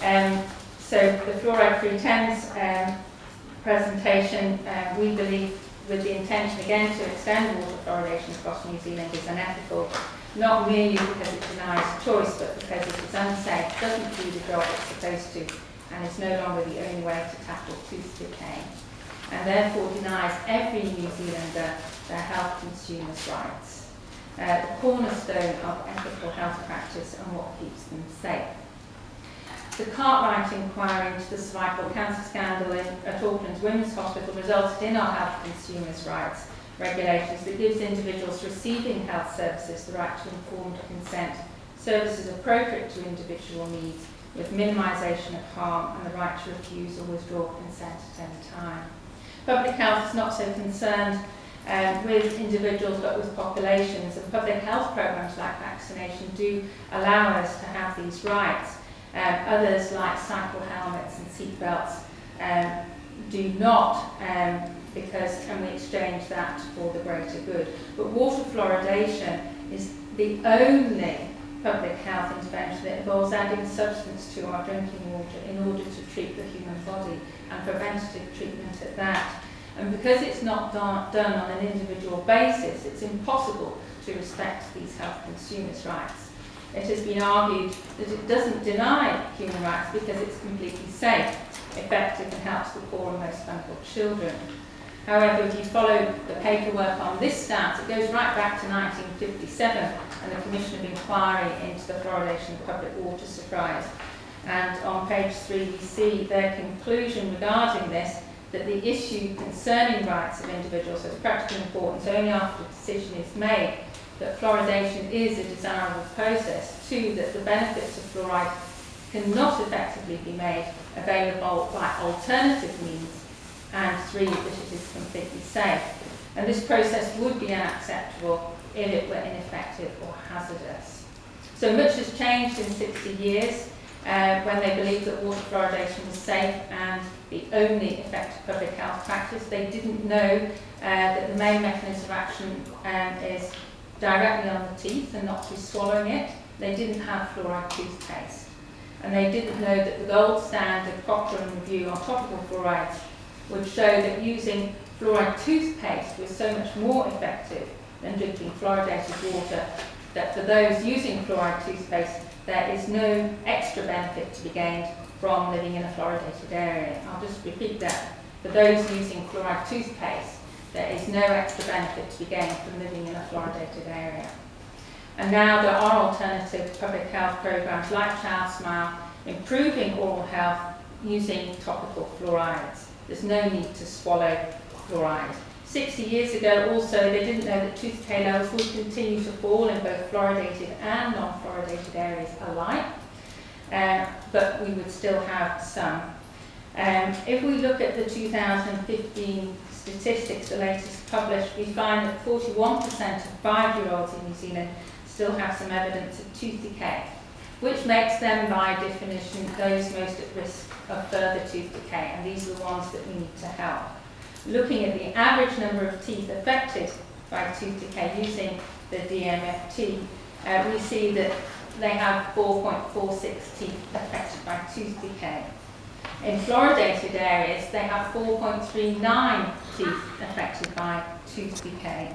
So the Fluoride Free Thames presentation, we believe, with the intention again to extend water fluoridation across New Zealand, is unethical, not merely because it denies choice, but because it is unsafe, doesn't do the job it's supposed to, and is no longer the only way to tackle tooth decay, and therefore denies every New Zealander their health consumers' rights, the cornerstone of ethical health practice and what keeps them safe. The Cartwright inquiry into the cervical cancer scandal at Auckland's Women's Hospital resulted in our health consumers' rights regulations that gives individuals receiving health services the right to informed consent, services appropriate to individual needs, with minimisation of harm and the right to refuse or withdraw consent at any time. Public health is not so concerned with individuals but with populations, and public health programmes like vaccination do allow us to have these rights. Others, like cycle helmets and seat belts, do not, and we exchange that for the greater good. But water fluoridation is the only public health intervention that involves adding a substance to our drinking water in order to treat the human body, and preventative treatment at that. And because it's not done on an individual basis, it's impossible to respect these health consumers' rights. It has been argued that it doesn't deny human rights because it's completely safe, effective, and helps the poor and most vulnerable children. However, if you follow the paperwork on this stance, it goes right back to 1957 and the Commission of Inquiry into the Fluoridation of Public Water Supplies. And on page 3 we see their conclusion regarding this, that the issue concerning rights of individuals has practical importance only after a decision is made that fluoridation is a desirable process, 2, that the benefits of fluoride cannot effectively be made available by alternative means, and 3, that it is completely safe. And this process would be unacceptable if it were ineffective or hazardous. So much has changed in 60 years when they believed that water fluoridation was safe and the only effective public health practice. They didn't know that the main mechanism of action is directly on the teeth and not through swallowing it. They didn't have fluoride toothpaste. And they didn't know that the gold standard Cochrane review on topical fluorides would show that using fluoride toothpaste was so much more effective than drinking fluoridated water, that for those using fluoride toothpaste, there is no extra benefit to be gained from living in a fluoridated area. I'll just repeat that. For those using fluoride toothpaste, there is no extra benefit to be gained from living in a fluoridated area. And now there are alternative public health programs like Child Smile, improving oral health using topical fluorides. There's no need to swallow fluoride. 60 years ago also, they didn't know that tooth decay levels would continue to fall in both fluoridated and non-fluoridated areas alike, but we would still have some. If we look at the 2015 statistics, the latest published, we find that 41% of 5-year-olds in New Zealand still have some evidence of tooth decay, which makes them, by definition, those most at risk of further tooth decay, and these are the ones that we need to help. Looking at the average number of teeth affected by tooth decay using the DMFT, we see that they have 4.46 teeth affected by tooth decay. In fluoridated areas, they have 4.39 teeth affected by tooth decay.